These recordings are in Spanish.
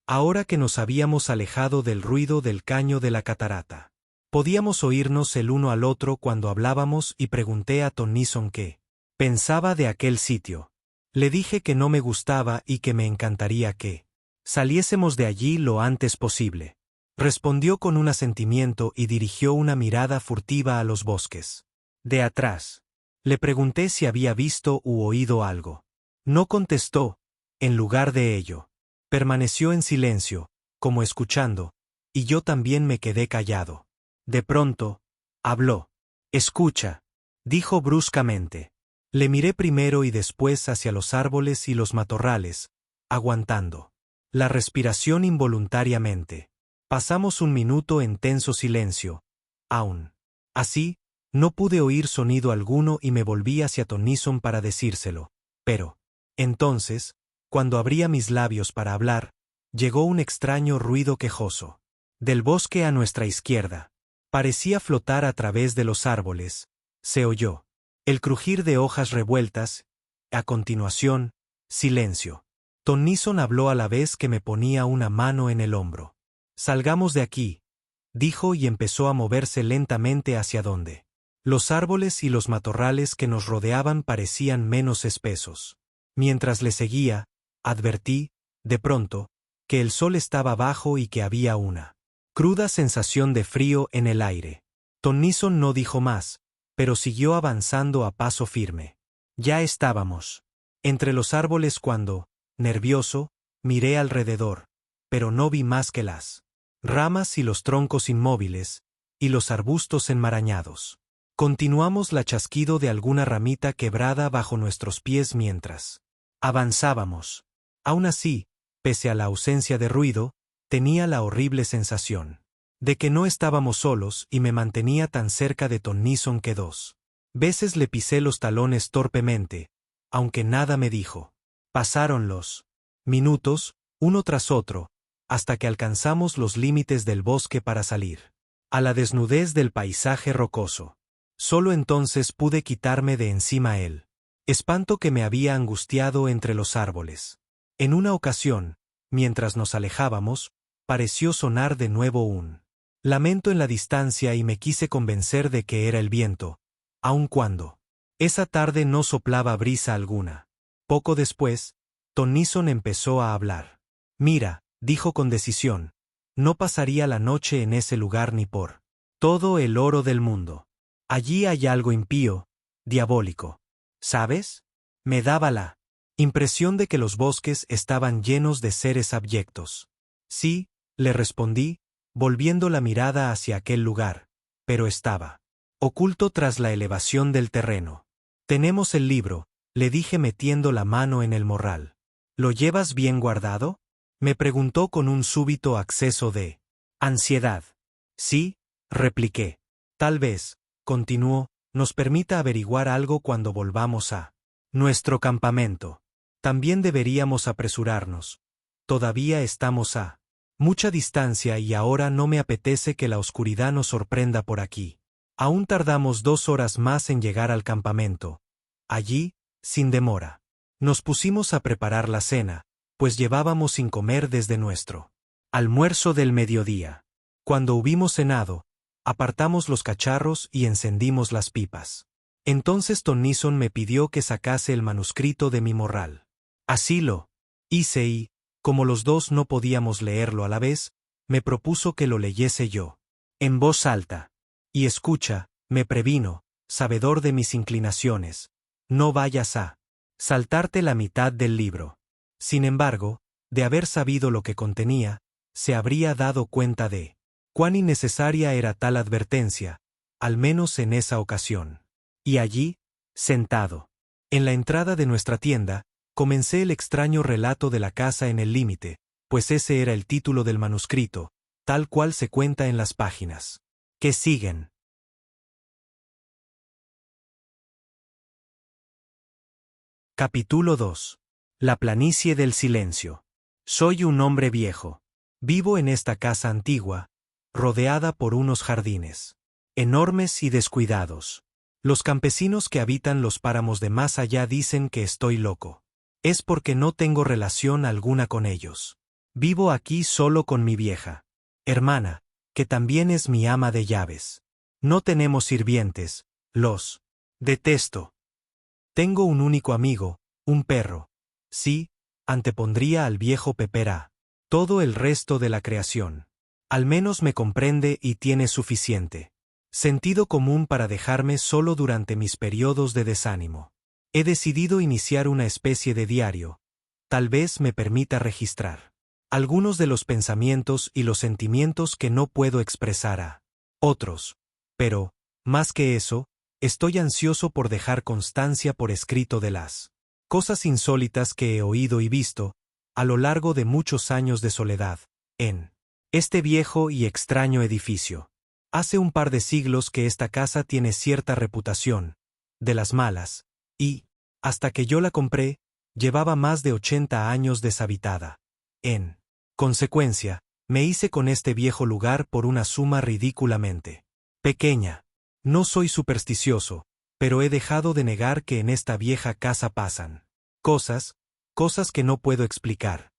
ahora que nos habíamos alejado del ruido del caño de la catarata. Podíamos oírnos el uno al otro cuando hablábamos y pregunté a Tennyson qué pensaba de aquel sitio. Le dije que no me gustaba y que me encantaría que saliésemos de allí lo antes posible. Respondió con un asentimiento y dirigió una mirada furtiva a los bosques de atrás. Le pregunté si había visto u oído algo. No contestó. En lugar de ello, permaneció en silencio, como escuchando, y yo también me quedé callado. De pronto, habló. Escucha, dijo bruscamente. Le miré primero y después hacia los árboles y los matorrales, aguantando la respiración involuntariamente. Pasamos un minuto en tenso silencio. Aún así, no pude oír sonido alguno y me volví hacia Tennyson para decírselo. Pero, entonces, cuando abría mis labios para hablar, llegó un extraño ruido quejoso. Del bosque a nuestra izquierda. Parecía flotar a través de los árboles. Se oyó el crujir de hojas revueltas. A continuación, silencio. Tennyson habló a la vez que me ponía una mano en el hombro. Salgamos de aquí, dijo y empezó a moverse lentamente hacia donde los árboles y los matorrales que nos rodeaban parecían menos espesos. Mientras le seguía, advertí, de pronto, que el sol estaba bajo y que había una cruda sensación de frío en el aire. Tennyson no dijo más, pero siguió avanzando a paso firme. Ya estábamos entre los árboles cuando, nervioso, miré alrededor, pero no vi más que las ramas y los troncos inmóviles, y los arbustos enmarañados. Continuamos la chasquido de alguna ramita quebrada bajo nuestros pies mientras avanzábamos. Aún así, pese a la ausencia de ruido, tenía la horrible sensación de que no estábamos solos y me mantenía tan cerca de Tennyson que 2 veces le pisé los talones torpemente, aunque nada me dijo. Pasaron los minutos, uno tras otro, hasta que alcanzamos los límites del bosque para salir a la desnudez del paisaje rocoso. Solo entonces pude quitarme de encima el espanto que me había angustiado entre los árboles. En una ocasión, mientras nos alejábamos, pareció sonar de nuevo un lamento en la distancia y me quise convencer de que era el viento, aun cuando esa tarde no soplaba brisa alguna. Poco después, Tennyson empezó a hablar. Mira, dijo con decisión, no pasaría la noche en ese lugar ni por todo el oro del mundo. Allí hay algo impío, diabólico. ¿Sabes? Me daba la impresión de que los bosques estaban llenos de seres abyectos. Sí, le respondí, volviendo la mirada hacia aquel lugar, pero estaba oculto tras la elevación del terreno. Tenemos el libro, le dije metiendo la mano en el morral. ¿Lo llevas bien guardado? Me preguntó con un súbito acceso de ansiedad. Sí, repliqué. Tal vez, continuó, nos permita averiguar algo cuando volvamos a nuestro campamento. También deberíamos apresurarnos. Todavía estamos a mucha distancia y ahora no me apetece que la oscuridad nos sorprenda por aquí. Aún tardamos 2 horas más en llegar al campamento. Allí, sin demora, nos pusimos a preparar la cena, pues llevábamos sin comer desde nuestro almuerzo del mediodía. Cuando hubimos cenado, apartamos los cacharros y encendimos las pipas. Entonces Tennyson me pidió que sacase el manuscrito de mi morral. Así lo hice y, como los dos no podíamos leerlo a la vez, me propuso que lo leyese yo, en voz alta. Y escucha, me previno, sabedor de mis inclinaciones, no vayas a saltarte la mitad del libro. Sin embargo, de haber sabido lo que contenía, se habría dado cuenta de cuán innecesaria era tal advertencia, al menos en esa ocasión. Y allí, sentado, en la entrada de nuestra tienda, comencé el extraño relato de la casa en el límite, pues ese era el título del manuscrito, tal cual se cuenta en las páginas que siguen. Capítulo 2. La planicie del silencio. Soy un hombre viejo. Vivo en esta casa antigua, rodeada por unos jardines enormes y descuidados. Los campesinos que habitan los páramos de más allá dicen que estoy loco. Es porque no tengo relación alguna con ellos. Vivo aquí solo con mi vieja hermana, que también es mi ama de llaves. No tenemos sirvientes, los detesto. Tengo un único amigo, un perro. Sí, antepondría al viejo Pepper a todo el resto de la creación. Al menos me comprende y tiene suficiente sentido común para dejarme solo durante mis periodos de desánimo. He decidido iniciar una especie de diario. Tal vez me permita registrar algunos de los pensamientos y los sentimientos que no puedo expresar a otros. Pero, más que eso, estoy ansioso por dejar constancia por escrito de las cosas insólitas que he oído y visto, a lo largo de muchos años de soledad, en este viejo y extraño edificio. Hace un par de siglos que esta casa tiene cierta reputación, de las malas, y, hasta que yo la compré, llevaba más de 80 años deshabitada. En consecuencia, me hice con este viejo lugar por una suma ridículamente pequeña. No soy supersticioso, pero he dejado de negar que en esta vieja casa pasan cosas que no puedo explicar.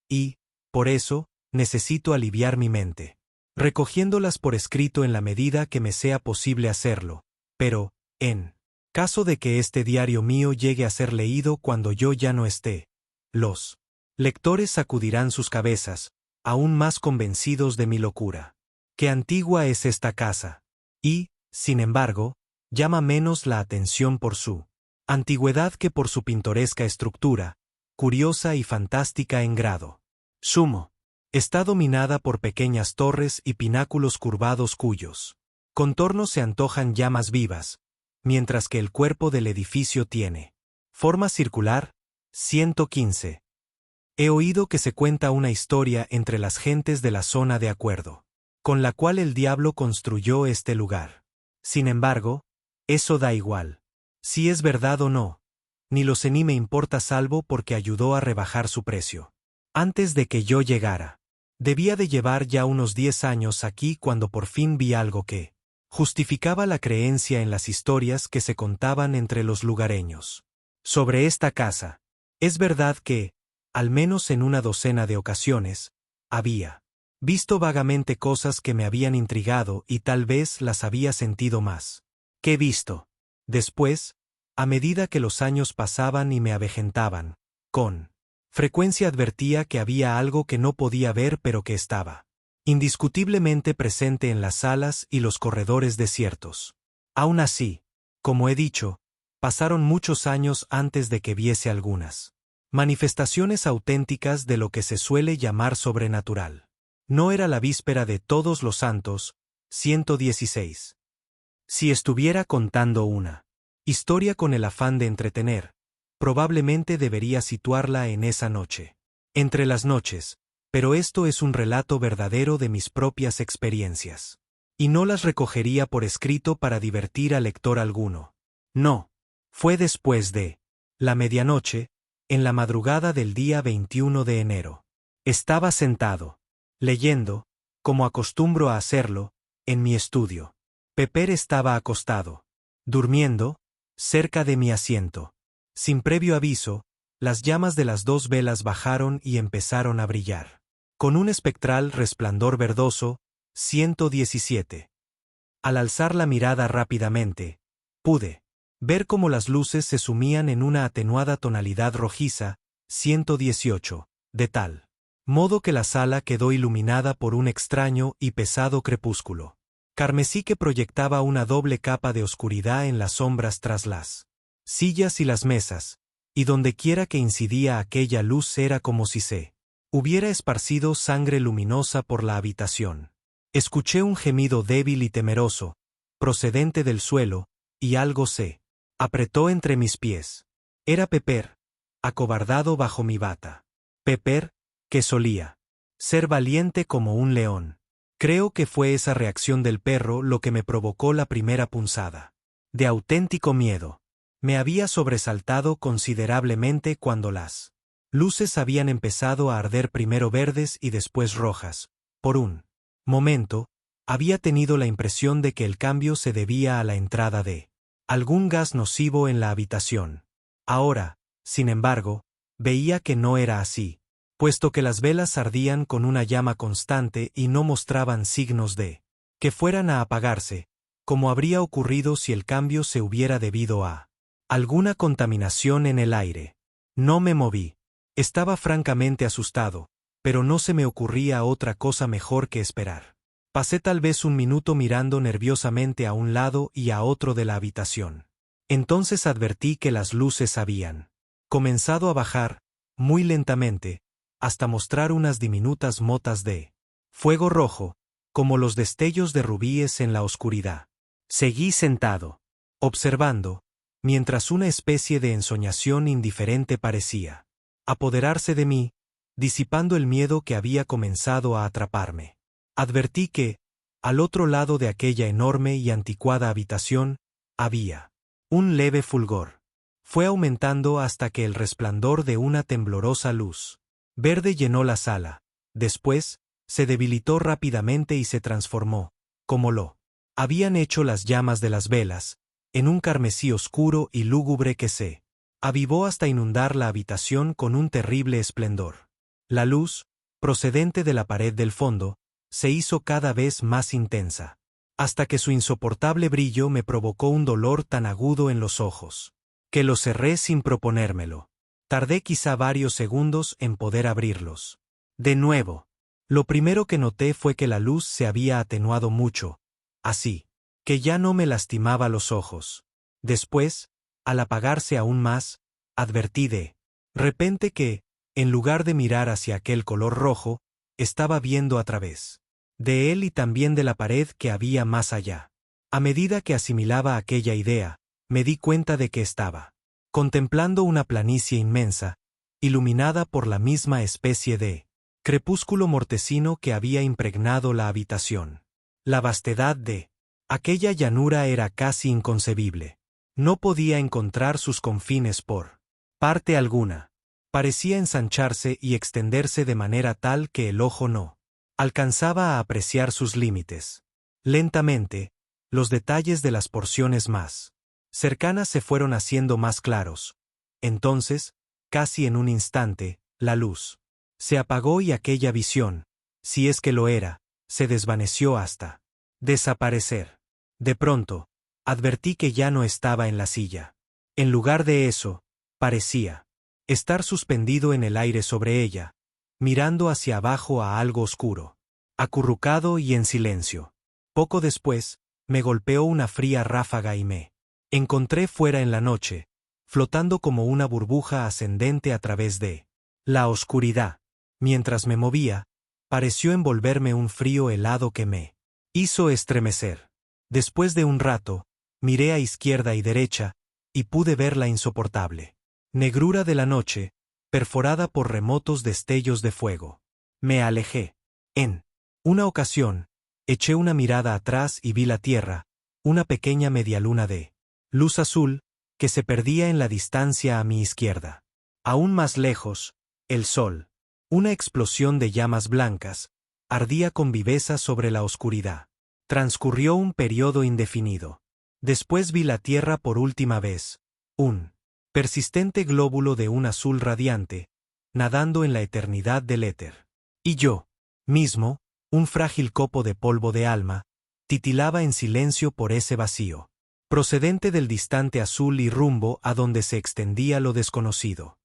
Y, por eso, necesito aliviar mi mente, recogiéndolas por escrito en la medida que me sea posible hacerlo. Pero, en caso de que este diario mío llegue a ser leído cuando yo ya no esté, los lectores sacudirán sus cabezas, aún más convencidos de mi locura. Qué antigua es esta casa. Y, sin embargo, llama menos la atención por su antigüedad que por su pintoresca estructura, curiosa y fantástica en grado sumo. Está dominada por pequeñas torres y pináculos curvados cuyos contornos se antojan llamas vivas, mientras que el cuerpo del edificio tiene forma circular. 115. He oído que se cuenta una historia entre las gentes de la zona de acuerdo, con la cual el diablo construyó este lugar. Sin embargo, eso da igual. Si es verdad o no, ni lo sé ni me importa salvo porque ayudó a rebajar su precio. Antes de que yo llegara, debía de llevar ya unos 10 años aquí cuando por fin vi algo que justificaba la creencia en las historias que se contaban entre los lugareños. Sobre esta casa, es verdad que, al menos en una docena de ocasiones, había visto vagamente cosas que me habían intrigado y tal vez las había sentido más que visto. Después, a medida que los años pasaban y me avejentaban, con frecuencia advertía que había algo que no podía ver pero que estaba indiscutiblemente presente en las salas y los corredores desiertos. Aún así, como he dicho, pasaron muchos años antes de que viese algunas manifestaciones auténticas de lo que se suele llamar sobrenatural. No era la víspera de Todos los Santos, 116. Si estuviera contando una historia con el afán de entretener, probablemente debería situarla en esa noche. Entre las noches, pero esto es un relato verdadero de mis propias experiencias. Y no las recogería por escrito para divertir al lector alguno. No. Fue después de la medianoche, en la madrugada del día 21 de enero. Estaba sentado, leyendo, como acostumbro a hacerlo, en mi estudio. Pepper estaba acostado, durmiendo, cerca de mi asiento. Sin previo aviso, las llamas de las 2 velas bajaron y empezaron a brillar. Con un espectral resplandor verdoso, 117. Al alzar la mirada rápidamente, pude ver cómo las luces se sumían en una atenuada tonalidad rojiza, 118, de tal modo que la sala quedó iluminada por un extraño y pesado crepúsculo carmesí que proyectaba una doble capa de oscuridad en las sombras tras las sillas y las mesas, y dondequiera que incidía aquella luz era como si se hubiera esparcido sangre luminosa por la habitación. Escuché un gemido débil y temeroso, procedente del suelo, y algo se apretó entre mis pies. Era Pepper, acobardado bajo mi bata. Pepper, que solía ser valiente como un león. Creo que fue esa reacción del perro lo que me provocó la primera punzada de auténtico miedo. Me había sobresaltado considerablemente cuando las luces habían empezado a arder primero verdes y después rojas. Por un momento, había tenido la impresión de que el cambio se debía a la entrada de algún gas nocivo en la habitación. Ahora, sin embargo, veía que no era así, puesto que las velas ardían con una llama constante y no mostraban signos de que fueran a apagarse, como habría ocurrido si el cambio se hubiera debido a alguna contaminación en el aire. No me moví. Estaba francamente asustado, pero no se me ocurría otra cosa mejor que esperar. Pasé tal vez un minuto mirando nerviosamente a un lado y a otro de la habitación. Entonces advertí que las luces habían comenzado a bajar, muy lentamente, hasta mostrar unas diminutas motas de fuego rojo, como los destellos de rubíes en la oscuridad. Seguí sentado, observando, mientras una especie de ensoñación indiferente parecía apoderarse de mí, disipando el miedo que había comenzado a atraparme. Advertí que, al otro lado de aquella enorme y anticuada habitación, había un leve fulgor. Fue aumentando hasta que el resplandor de una temblorosa luz verde llenó la sala. Después, se debilitó rápidamente y se transformó, como lo habían hecho las llamas de las velas, en un carmesí oscuro y lúgubre que se avivó hasta inundar la habitación con un terrible esplendor. La luz, procedente de la pared del fondo, se hizo cada vez más intensa, hasta que su insoportable brillo me provocó un dolor tan agudo en los ojos, que los cerré sin proponérmelo. Tardé quizá varios segundos en poder abrirlos. De nuevo. Lo primero que noté fue que la luz se había atenuado mucho, así que ya no me lastimaba los ojos. Después, al apagarse aún más, advertí de repente que, en lugar de mirar hacia aquel color rojo, estaba viendo a través de él y también de la pared que había más allá. A medida que asimilaba aquella idea, me di cuenta de que estaba contemplando una planicie inmensa, iluminada por la misma especie de crepúsculo mortecino que había impregnado la habitación. La vastedad de aquella llanura era casi inconcebible. No podía encontrar sus confines por parte alguna. Parecía ensancharse y extenderse de manera tal que el ojo no alcanzaba a apreciar sus límites. Lentamente, los detalles de las porciones más cercanas se fueron haciendo más claros. Entonces, casi en un instante, la luz se apagó y aquella visión, si es que lo era, se desvaneció hasta desaparecer. De pronto, advertí que ya no estaba en la silla. En lugar de eso, parecía estar suspendido en el aire sobre ella, mirando hacia abajo a algo oscuro, acurrucado y en silencio. Poco después, me golpeó una fría ráfaga y me encontré fuera en la noche, flotando como una burbuja ascendente a través de la oscuridad. Mientras me movía, pareció envolverme un frío helado que me hizo estremecer. Después de un rato, miré a izquierda y derecha, y pude ver la insoportable negrura de la noche, perforada por remotos destellos de fuego. Me alejé. En una ocasión, eché una mirada atrás y vi la tierra, una pequeña medialuna de luz azul, que se perdía en la distancia a mi izquierda. Aún más lejos, el sol, una explosión de llamas blancas, ardía con viveza sobre la oscuridad. Transcurrió un periodo indefinido. Después vi la tierra por última vez, un persistente glóbulo de un azul radiante, nadando en la eternidad del éter. Y yo, mismo, un frágil copo de polvo de alma, titilaba en silencio por ese vacío, procedente del distante azul y rumbo a donde se extendía lo desconocido.